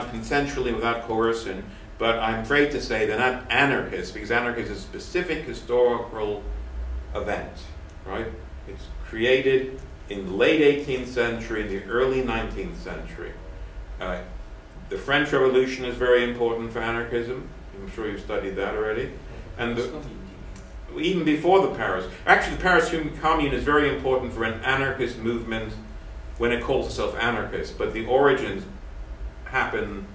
around consensually without coercion, but I'm afraid to say they're not anarchists, because anarchism is a specific historical event, right? It's created in the late 18th century, in the early 19th century. The French Revolution is very important for anarchism. I'm sure you've studied that already. And even before the Paris. Actually, the Paris Commune is very important for an anarchist movement when it calls itself anarchist, but the origins happen,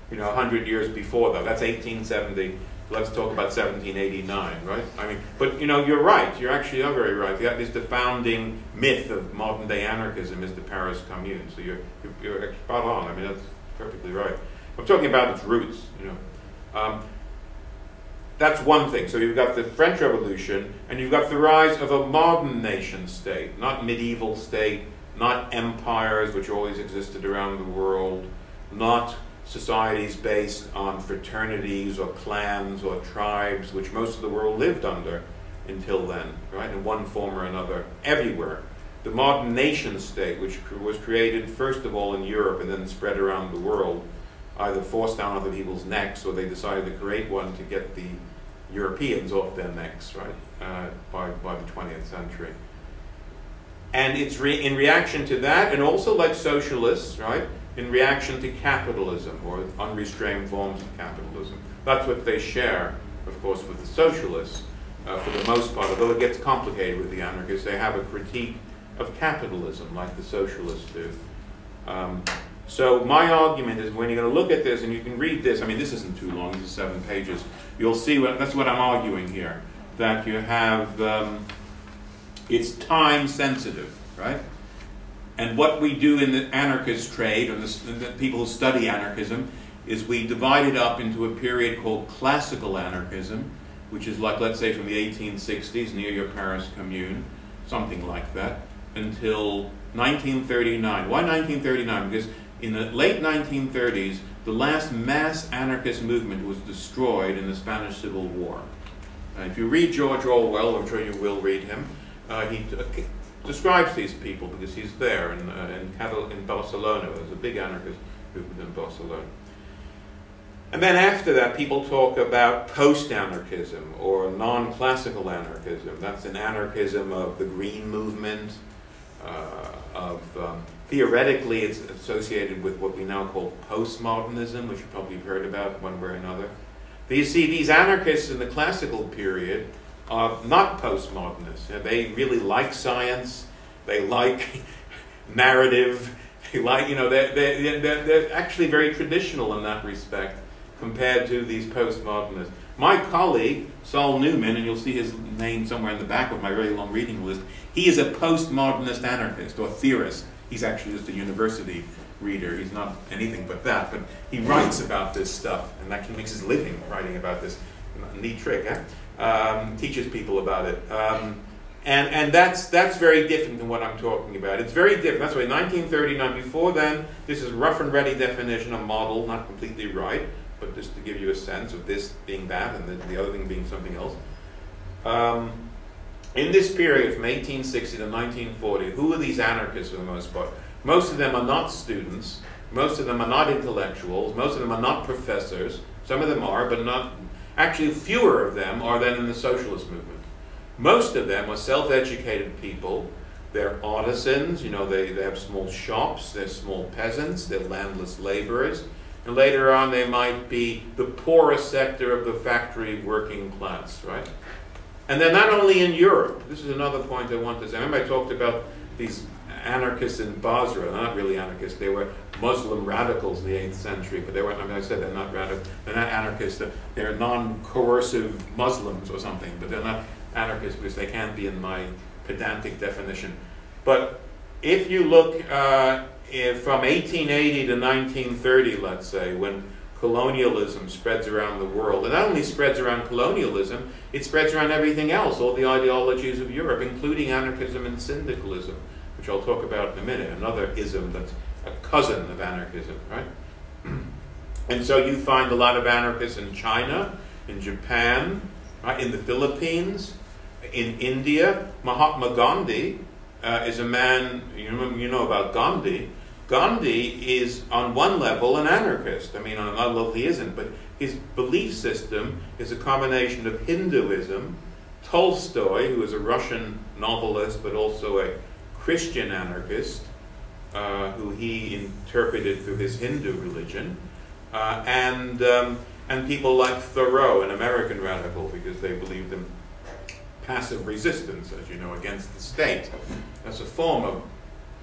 100 years before that. That's 1870. Let's talk about 1789, right? I mean, but you're right. You actually are very right. That is the founding myth of modern day anarchism, is the Paris Commune. So you're spot on. I mean, that's perfectly right. I'm talking about its roots. That's one thing. So you've got the French Revolution, and you've got the rise of a modern nation state, not medieval state, not empires which always existed around the world, not societies based on fraternities or clans or tribes, which most of the world lived under until then, right? In one form or another, everywhere. The modern nation state, which was created first of all in Europe and then spread around the world, either forced down other people's necks or they decided to create one to get the Europeans off their necks, right, by the 20th century. And it's in reaction to that, and also like socialists, right, in reaction to capitalism or unrestrained forms of capitalism. That's what they share, of course, with the socialists for the most part, although it gets complicated with the anarchists. They have a critique of capitalism like the socialists do. So my argument is, when you're going to look at this, and you can read this, I mean, this isn't too long, this is 7 pages, you'll see that's what I'm arguing here, that you have, it's time sensitive, right? And what we do in the anarchist trade, or the people who study anarchism, is we divide it up into a period called classical anarchism, which is like, let's say, from the 1860s, near your Paris Commune, something like that, until 1939. Why 1939? Because in the late 1930s, the last mass anarchist movement was destroyed in the Spanish Civil War. If you read George Orwell, I'm sure you will read him, he describes these people because he's there in Barcelona. There's a big anarchist movement in Barcelona. And then after that, people talk about post-anarchism or non-classical anarchism. That's an anarchism of the Green Movement, theoretically it's associated with what we now call postmodernism, which you probably have heard about one way or another. But you see, these anarchists in the classical period are not postmodernists. They really like science, they like narrative, they like, they're actually very traditional in that respect compared to these postmodernists. My colleague, Saul Newman, and you'll see his name somewhere in the back of my very long reading list, he is a postmodernist anarchist or theorist. He's actually just a university reader. He's not anything but that, but he writes about this stuff and actually makes his living writing about this. Neat trick, eh? Teaches people about it. And that's very different than what I'm talking about. It's very different. That's why 1939, before then, this is rough and ready definition, a model, not completely right, but just to give you a sense of this being that and the other thing being something else. In this period from 1860 to 1940, who are these anarchists for the most part? Most of them are not students. Most of them are not intellectuals. Most of them are not professors. Some of them are, but not. Actually, fewer of them are then in the socialist movement. Most of them are self-educated people. They're artisans. They have small shops. They're small peasants. They're landless laborers. And later on, they might be the poorest sector of the factory working class, right? And they're not only in Europe. This is another point I want to say. Remember I talked about these anarchists in Basra. They're not really anarchists. They were Muslim radicals in the 8th century, but they weren't, I said they're not radical. They're not anarchists. They're non-coercive Muslims or something, but they're not anarchists because they can't be in my pedantic definition. But if you look from 1880 to 1930, let's say, when colonialism spreads around the world, and not only spreads around colonialism, it spreads around everything else, all the ideologies of Europe, including anarchism and syndicalism, which I'll talk about in a minute, another ism that's a cousin of anarchism, right? And so you find a lot of anarchists in China, in Japan, right, in the Philippines, in India. Mahatma Gandhi is a man, you know about Gandhi, Gandhi is, on one level, an anarchist. I mean, on another level he isn't, but his belief system is a combination of Hinduism, Tolstoy, who is a Russian novelist but also a Christian anarchist, who he interpreted through his Hindu religion, and people like Thoreau, an American radical, because they believed in passive resistance, as you know, against the state. That's a form of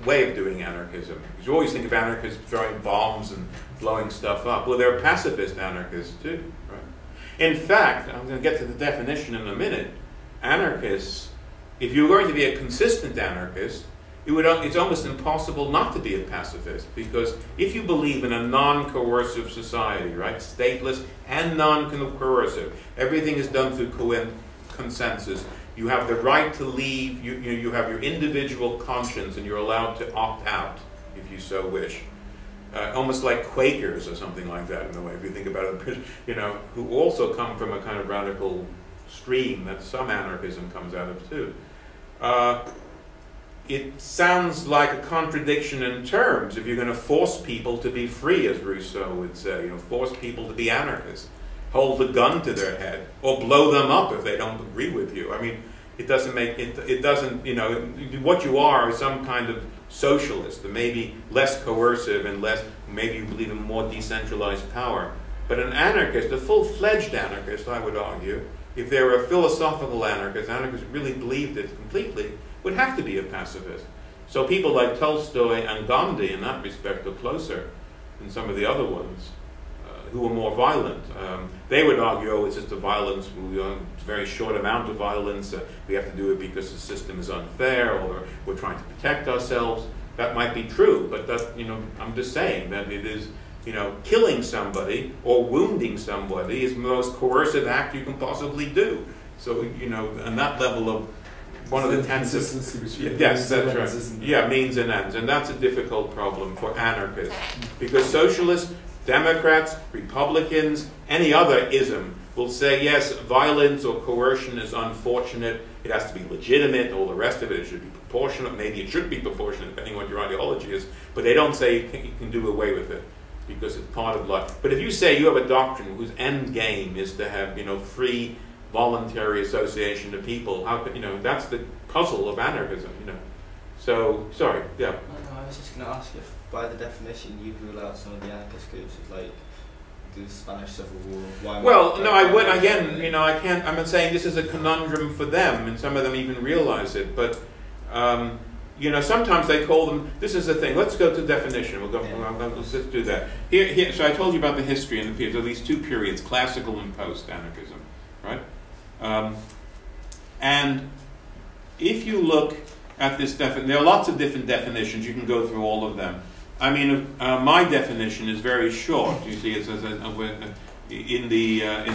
way of doing anarchism. You always think of anarchists throwing bombs and blowing stuff up. Well, there are pacifist anarchists too, right? In fact, I'm going to get to the definition in a minute. Anarchists, if you're going to be a consistent anarchist, it's almost impossible not to be a pacifist, because if you believe in a non-coercive society, right, stateless and non-coercive, everything is done through consensus. You have the right to leave, you have your individual conscience, and you're allowed to opt out if you so wish. Almost like Quakers or something like that in a way, if you think about it, you know, who also come from a kind of radical stream that some anarchism comes out of too. It sounds like a contradiction in terms if you're going to force people to be free, as Rousseau would say, you know, force people to be anarchists. Hold a gun to their head, or blow them up if they don't agree with you. I mean, it doesn't make it doesn't, you know, what you are is some kind of socialist, maybe less coercive and less, maybe you believe in more decentralized power. But an anarchist, a full-fledged anarchist, I would argue, if they were a philosophical anarchist, anarchists really believed it completely, would have to be a pacifist. So people like Tolstoy and Gandhi, in that respect, are closer than some of the other ones, who were more violent. They would argue, oh, it's just a violence, it's a very short amount of violence, we have to do it because the system is unfair, or we're trying to protect ourselves. That might be true, but that, you know, I'm just saying that it is, you know, killing somebody or wounding somebody is the most coercive act you can possibly do. So, you know, on that level of one of the tenets of, yes, that's right. Yeah, means and ends, and that's a difficult problem for anarchists, because socialists, Democrats, Republicans, any other ism will say, yes, violence or coercion is unfortunate, it has to be legitimate, all the rest of it should be proportionate, maybe it should be proportionate depending on what your ideology is, but they don't say you can do away with it because it's part of life. But if you say you have a doctrine whose end game is to have, you know, free, voluntary association of people, how could, you know, that's the puzzle of anarchism, you know. So, sorry, yeah. No, I was just going to ask if, by the definition, you'd rule out some of the anarchist groups, like the Spanish Civil War. Well, no, I would, again, you know, I can't, I'm not saying this is a conundrum for them, and some of them even realize it, but, you know, sometimes they call them, this is the thing, let's go to definition, we'll go, let's just do that. Here, so I told you about the history and the periods, at least two periods, classical and post-anarchism, right? And if you look at this definition, there are lots of different definitions, you can go through all of them. I mean, my definition is very short. You see, it says in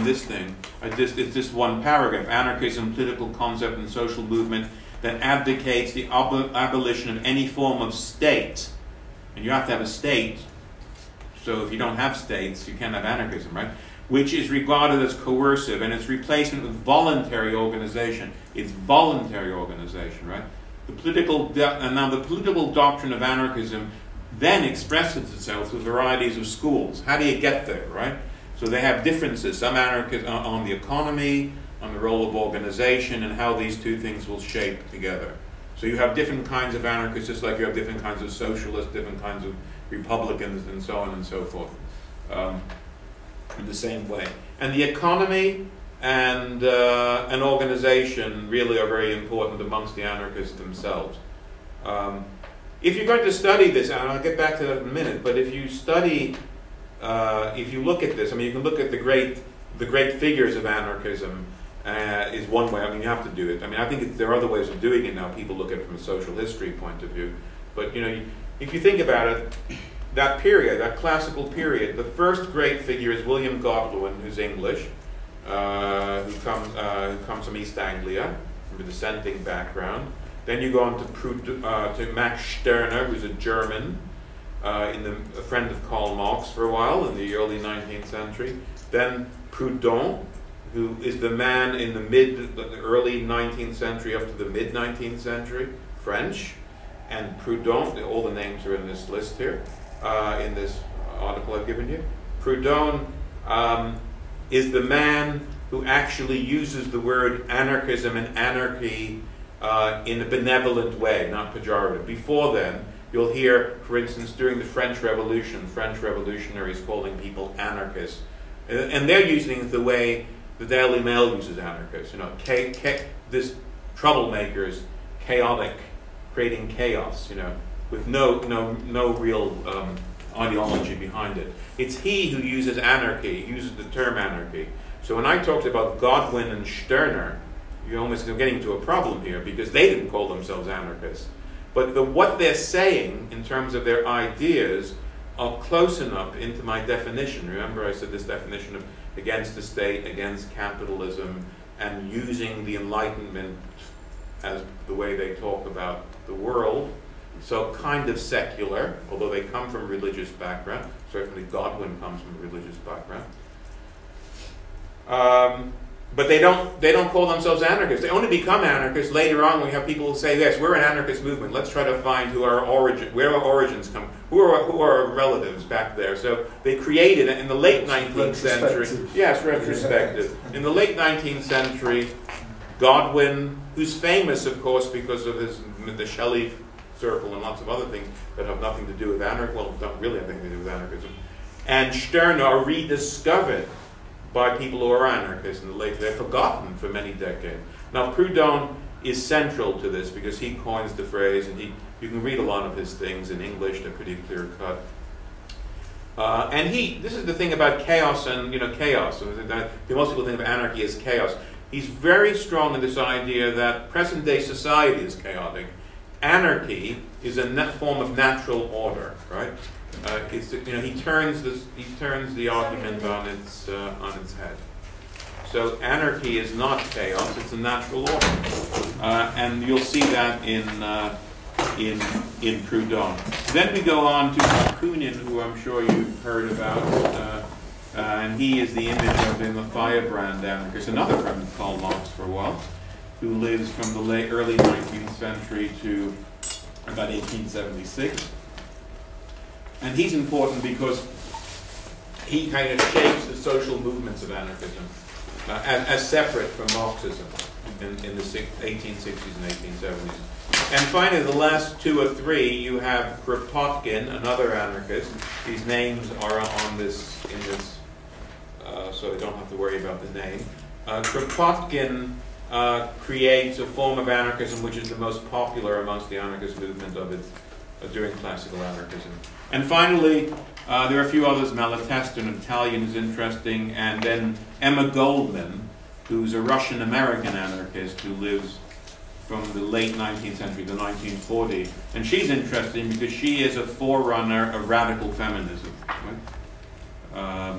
this thing, it's just one paragraph. Anarchism, political concept and social movement that advocates the abolition of any form of state. And you have to have a state, so if you don't have states, you can't have anarchism, right? Which is regarded as coercive, and its replacement with voluntary organization. It's voluntary organization, right? The political now the political doctrine of anarchism then expresses itself through varieties of schools. How do you get there, right? So they have differences. Some anarchists on the economy, on the role of organization, and how these two things will shape together. So you have different kinds of anarchists, just like you have different kinds of socialists, different kinds of Republicans, and so on and so forth, in the same way. And the economy and an organization really are very important amongst the anarchists themselves. If you're going to study this, and I'll get back to that in a minute, but if you study, if you look at this, I mean, you can look at the great figures of anarchism is one way. I mean, you have to do it. I mean, I think there are other ways of doing it now. People look at it from a social history point of view. But, you know, if you think about it, that period, that classical period, the first great figure is William Godwin, who's English, who comes from East Anglia, from a dissenting background. Then you go on to Max Stirner, who's a German, a friend of Karl Marx for a while in the early 19th century. Then Proudhon, who is the man in the early 19th century up to the mid-19th century, French. and Proudhon. All the names are in this list here, in this article I've given you. Proudhon is the man who actually uses the word anarchism and anarchy in a benevolent way, not pejorative. Before then, you'll hear, for instance, during the French Revolution, French revolutionaries calling people anarchists. And they're using it the way the Daily Mail uses anarchists. You know, this troublemakers, chaotic, creating chaos, you know, with no real ideology behind it. It's he who uses anarchy, uses the term anarchy. So when I talked about Godwin and Stirner, you're almost getting into a problem here because they didn't call themselves anarchists. But what they're saying in terms of their ideas are close enough into my definition. Remember I said this definition of against the state, against capitalism, and using the Enlightenment as the way they talk about the world. So kind of secular, although they come from a religious background. Certainly Godwin comes from a religious background. But they don't call themselves anarchists. They only become anarchists later on when we have people who say, yes, we're an anarchist movement. Let's try to find where our origins come, who are our relatives back there. So they created it in the late 19th century. Yes, retrospective. In the late 19th century, Godwin, who's famous, of course, because of the Shelley circle and lots of other things that have nothing to do with anarchism, well, don't really have anything to do with anarchism, and Stirner are rediscovered by people who are anarchists in the late, they're forgotten for many decades. Now Proudhon is central to this because he coins the phrase, and you can read a lot of his things in English, they're pretty clear cut. And this is the thing about chaos and, chaos. Most people think of anarchy as chaos. He's very strong in this idea that present day society is chaotic. Anarchy is a form of natural order, right? He turns the argument on its head. So anarchy is not chaos; it's a natural order, and you'll see that in Proudhon. Then we go on to Bakunin, who I'm sure you've heard about, and he is the image of the firebrand anarchist, another friend of Karl Marx for a while, who lives from the early 19th century to about 1876. And he's important because he kind of shapes the social movements of anarchism as separate from Marxism in the 1860s and 1870s. And finally, the last two or three, you have Kropotkin, another anarchist. These names are on this, so I don't have to worry about the name. Kropotkin creates a form of anarchism which is the most popular amongst the anarchist movement of its during classical anarchism. And finally, there are a few others. Malatesta, an Italian, is interesting, and then Emma Goldman, who's a Russian-American anarchist who lives from the late 19th century to 1940. And she's interesting because she is a forerunner of radical feminism. Right?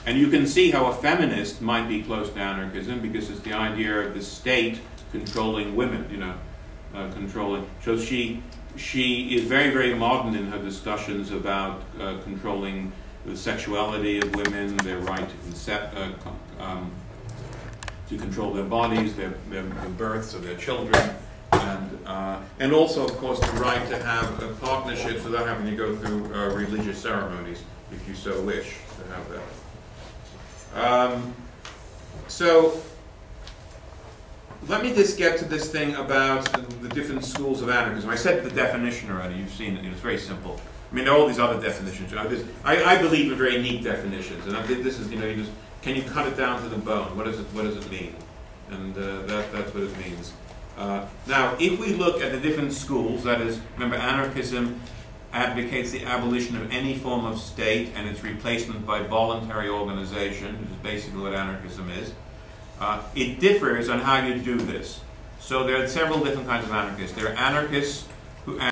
And you can see how a feminist might be close to anarchism because it's the idea of the state controlling women, controlling. So she is very, very modern in her discussions about controlling the sexuality of women, their right to control their bodies, the births of their children, and also, of course, the right to have partnerships without having to go through religious ceremonies, if you so wish to have that. So let me just get to this thing about the different schools of anarchism. I said the definition already. You've seen it. It's very simple. I mean, there are all these other definitions. I believe in very neat definitions, and this is, can you cut it down to the bone? What does it mean? And that's what it means. Now, if we look at the different schools, that is, remember, anarchism advocates the abolition of any form of state and its replacement by voluntary organization, which is basically what anarchism is. It differs on how you do this. So there are several different kinds of anarchists. There are anarchists who